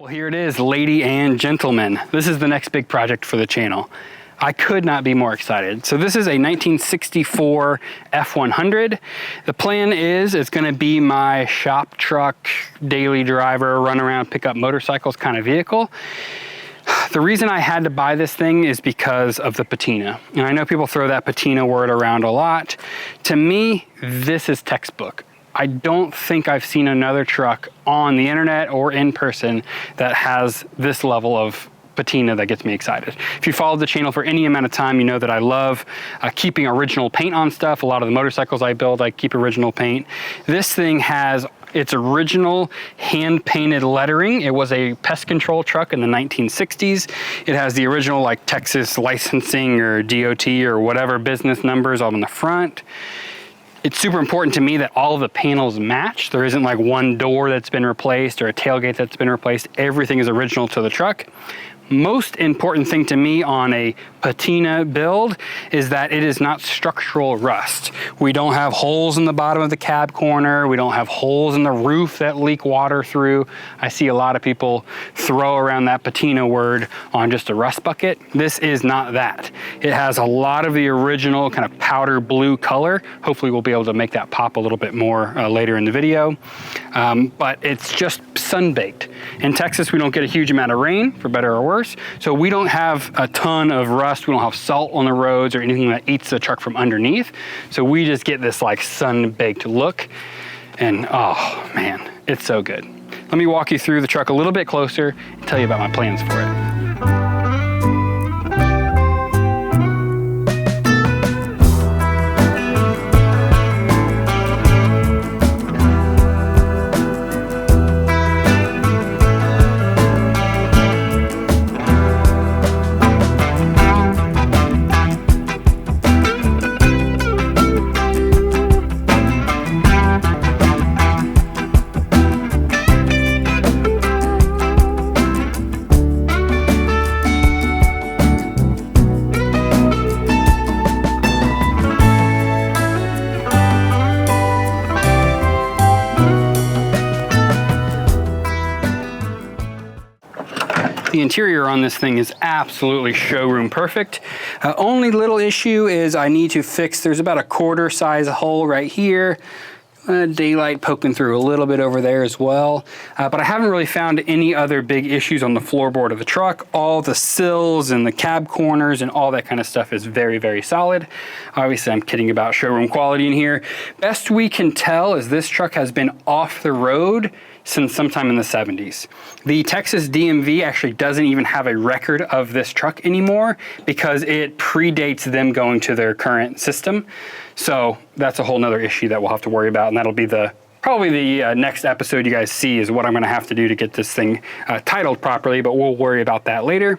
Well, here it is, lady and gentlemen. This is the next big project for the channel. I could not be more excited. So this is a 1964 F100. The plan is it's gonna be my shop truck, daily driver, run around, pick up motorcycles kind of vehicle. The reason I had to buy this thing is because of the patina. And I know people throw that patina word around a lot. To me, this is textbook. I don't think I've seen another truck on the internet or in person that has this level of patina that gets me excited. If you followed the channel for any amount of time, you know that I love keeping original paint on stuff. A lot of the motorcycles I build, I keep original paint. This thing has its original hand-painted lettering. It was a pest control truck in the 1960s. It has the original like Texas licensing or DOT or whatever business numbers on the front. It's super important to me that all of the panels match. There isn't like one door that's been replaced or a tailgate that's been replaced. Everything is original to the truck. Most important thing to me on a patina build is that it is not structural rust. We don't have holes in the bottom of the cab corner. We don't have holes in the roof that leak water through. I see a lot of people throw around that patina word on just a rust bucket. This is not that. It has a lot of the original kind of powder blue color. Hopefully we'll be able to make that pop a little bit more later in the video. But it's just sun-baked. In Texas, we don't get a huge amount of rain, for better or worse. So we don't have a ton of rust. We don't have salt on the roads or anything that eats the truck from underneath. So we just get this like sun-baked look. And oh man, it's so good. Let me walk you through the truck a little bit closer and tell you about my plans for it. The interior on this thing is absolutely showroom perfect. Only little issue is I need to fix, there's about a quarter size hole right here. Daylight poking through a little bit over there as well. But I haven't really found any other big issues on the floorboard of the truck. All the sills and the cab corners and all that kind of stuff is very, very solid. Obviously, I'm kidding about showroom quality in here. Best we can tell is this truck has been off the road since sometime in the 70s. The Texas DMV actually doesn't even have a record of this truck anymore because it predates them going to their current system. So that's a whole nother issue that we'll have to worry about, and that'll be probably the next episode you guys see is what I'm gonna have to do to get this thing titled properly, but we'll worry about that later.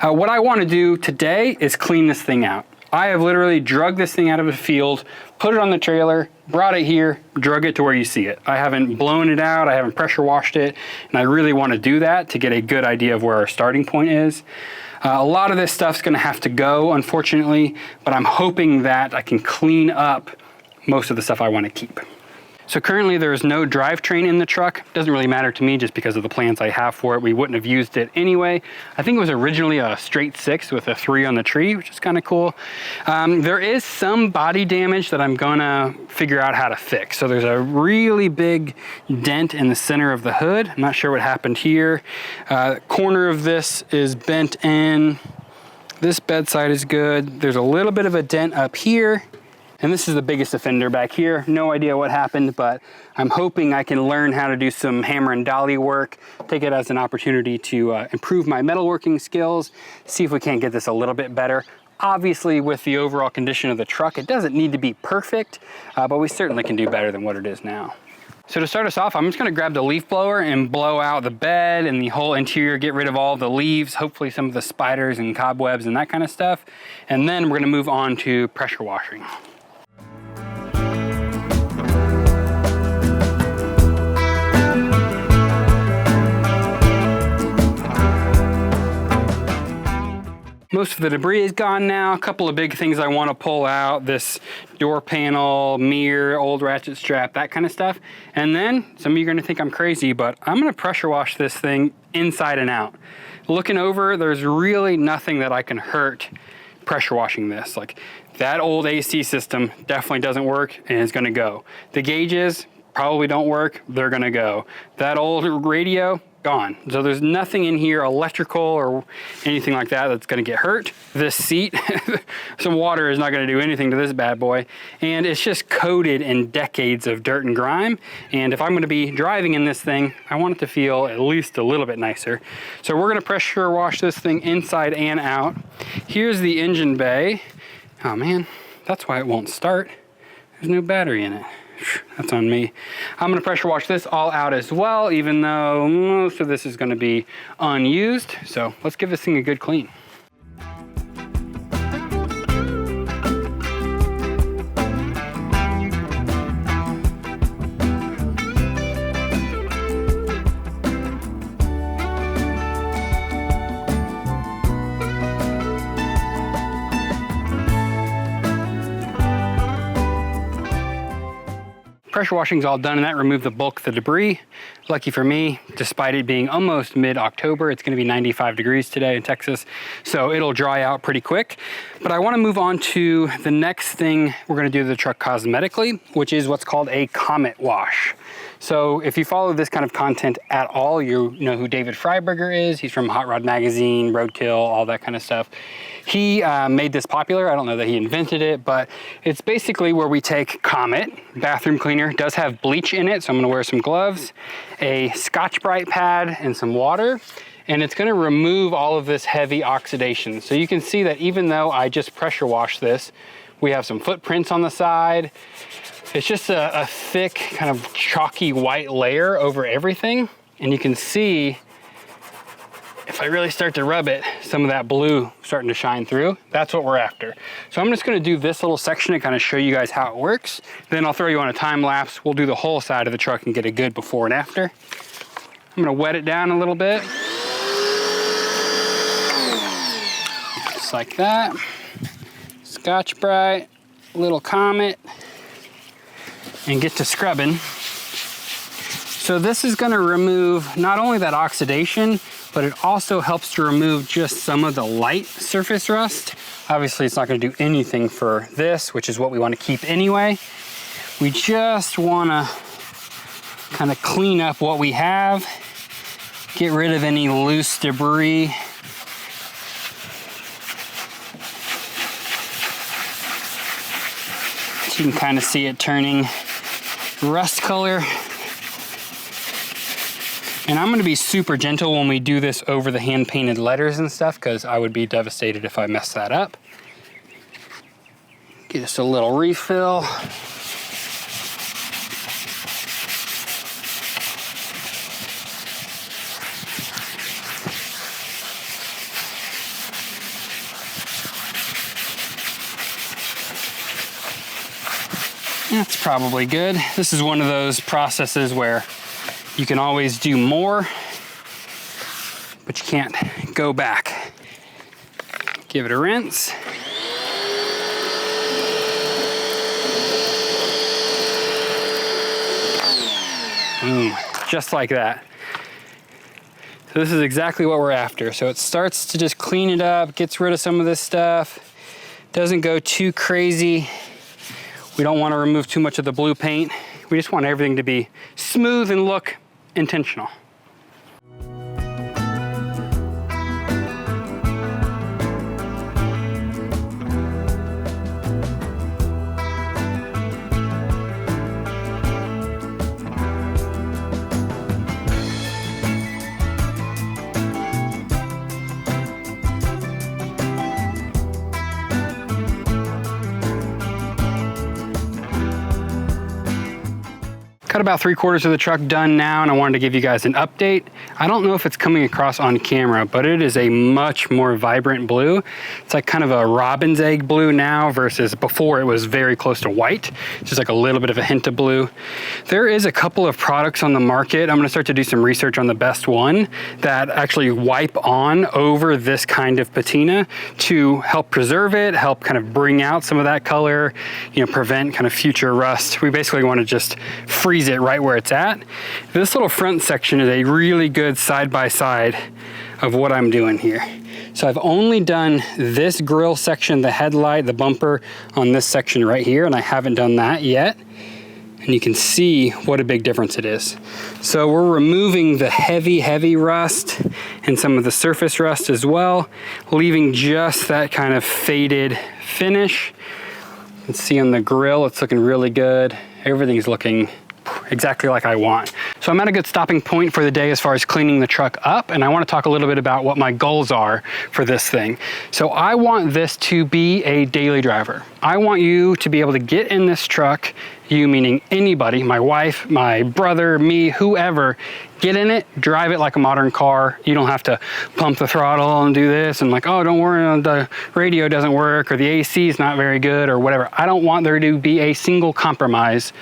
What I wanna do today is clean this thing out. I have literally drug this thing out of the field, put it on the trailer, brought it here, drug it to where you see it. I haven't blown it out, I haven't pressure washed it, and I really want to do that to get a good idea of where our starting point is. A lot of this stuff's gonna have to go, unfortunately, but I'm hoping that I can clean up most of the stuff I want to keep. So currently there is no drivetrain in the truck. Doesn't really matter to me just because of the plans I have for it. We wouldn't have used it anyway. I think it was originally a straight 6 with a 3 on the tree, which is kind of cool. There is some body damage that I'm gonna figure out how to fix. So there's a really big dent in the center of the hood. I'm not sure what happened here. Corner of this is bent in. This bedside is good. There's a little bit of a dent up here. And this is the biggest offender back here. No idea what happened, but I'm hoping I can learn how to do some hammer and dolly work, take it as an opportunity to improve my metalworking skills, see if we can't get this a little bit better. Obviously, with the overall condition of the truck, it doesn't need to be perfect, but we certainly can do better than what it is now. So to start us off, I'm just gonna grab the leaf blower and blow out the bed and the whole interior, get rid of all the leaves, hopefully some of the spiders and cobwebs and that kind of stuff. And then we're gonna move on to pressure washing. most of the debris is gone now. A couple of big things I want to pull out, this door panel, mirror, old ratchet strap, that kind of stuff. And then some of you are gonna think I'm crazy, but I'm gonna pressure wash this thing inside and out. Looking over, there's really nothing that I can hurt pressure washing this. Like, that old AC system definitely doesn't work and is gonna go. The gauges probably don't work, they're gonna go. That old radio, gone. So there's nothing in here electrical or anything like that that's gonna get hurt. This seat, some water is not gonna do anything to this bad boy. And it's just coated in decades of dirt and grime. And if I'm gonna be driving in this thing, I want it to feel at least a little bit nicer. So we're gonna pressure wash this thing inside and out. Here's the engine bay. Oh man, that's why it won't start. There's no battery in it. That's on me. I'm gonna pressure wash this all out as well, even though most of this is gonna be unused. So let's give this thing a good clean. Pressure washing's all done and that removed the bulk of the debris. Lucky for me, despite it being almost mid-October, it's gonna be 95 degrees today in Texas, so it'll dry out pretty quick. But I wanna move on to the next thing we're gonna do to the truck cosmetically, which is what's called a comet wash. So if you follow this kind of content at all, you know who David Freiberger is. He's from Hot Rod Magazine, Roadkill, all that kind of stuff. He made this popular. I don't know that he invented it, but it's basically where we take Comet, bathroom cleaner, does have bleach in it, so I'm gonna wear some gloves, a Scotch-Brite pad, and some water, and it's gonna remove all of this heavy oxidation. So you can see that even though I just pressure washed this, we have some footprints on the side. It's just a thick, kind of chalky white layer over everything. And you can see, if I really start to rub it, some of that blue starting to shine through. That's what we're after. So I'm just gonna do this little section to kind of show you guys how it works. Then I'll throw you on a time lapse. We'll do the whole side of the truck and get a good before and after. I'm gonna wet it down a little bit. Just like that. Scotch-Brite, little Comet, and get to scrubbing. So this is gonna remove not only that oxidation, but it also helps to remove just some of the light surface rust. Obviously it's not gonna do anything for this, which is what we wanna keep anyway. We just wanna kind of clean up what we have, get rid of any loose debris. You can kind of see it turning rust color. And I'm gonna be super gentle when we do this over the hand-painted letters and stuff, because I would be devastated if I messed that up. Get us a little refill. That's probably good. This is one of those processes where you can always do more, but you can't go back. Give it a rinse. Boom, just like that. So this is exactly what we're after. So it starts to just clean it up, gets rid of some of this stuff, doesn't go too crazy. We don't want to remove too much of the blue paint. We just want everything to be smooth and look intentional. Cut got about 3/4 of the truck done now, and I wanted to give you guys an update. I don't know if it's coming across on camera, but it is a much more vibrant blue. It's like kind of a robin's egg blue now versus before it was very close to white. Just like a little bit of a hint of blue. There is a couple of products on the market. I'm gonna start to do some research on the best one that actually wipe on over this kind of patina to help preserve it, help kind of bring out some of that color, you know, prevent kind of future rust. We basically want to just freeze it right where it's at. This little front section is a really good side-by-side of what I'm doing here. So I've only done this grille section, the headlight, the bumper on this section right here, and I haven't done that yet. And you can see what a big difference it is. So we're removing the heavy rust and some of the surface rust as well, leaving just that kind of faded finish. You can see on the grill, it's looking really good. Everything's looking exactly like I want. So I'm at a good stopping point for the day as far as cleaning the truck up, and I want to talk a little bit about what my goals are for this thing. So I want this to be a daily driver. I want you to be able to get in this truck, you meaning anybody, my wife, my brother, me, whoever, get in it, drive it like a modern car. You don't have to pump the throttle and do this and like, oh, don't worry, the radio doesn't work or the AC is not very good or whatever. I don't want there to be a single compromise,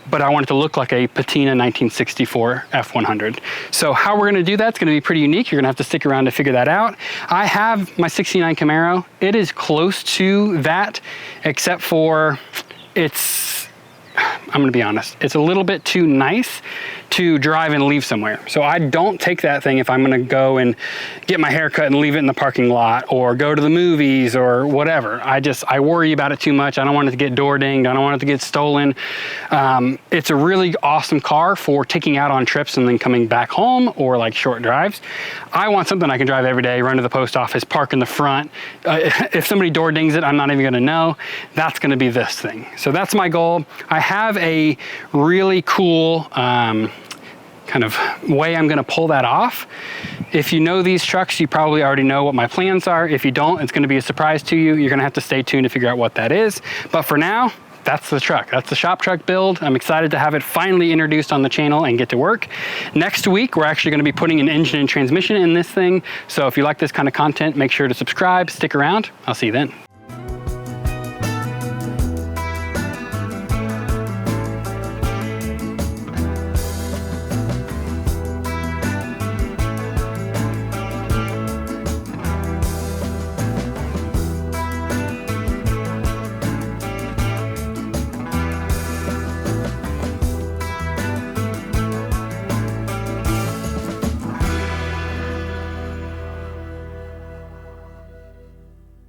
but I want it to look like a patina 1964 F100. So how we're gonna do that, it's gonna be pretty unique. You're gonna have to stick around to figure that out. I have my 69 Camaro. It is close to that, except for I'm gonna be honest, it's a little bit too nice to drive and leave somewhere. So I don't take that thing if I'm gonna go and get my hair cut and leave it in the parking lot or go to the movies or whatever. I worry about it too much. I don't want it to get door dinged. I don't want it to get stolen. It's a really awesome car for taking out on trips and then coming back home or like short drives. I want something I can drive every day, run to the post office, park in the front. If somebody door dings it, I'm not even gonna know. That's gonna be this thing. So that's my goal. I have a really cool kind of way I'm gonna pull that off. If you know these trucks, you probably already know what my plans are. If you don't, it's gonna be a surprise to you. You're gonna have to stay tuned to figure out what that is. But for now, that's the truck. That's the shop truck build. I'm excited to have it finally introduced on the channel and get to work. Next week, we're actually gonna be putting an engine and transmission in this thing. So if you like this kind of content, make sure to subscribe, stick around. I'll see you then.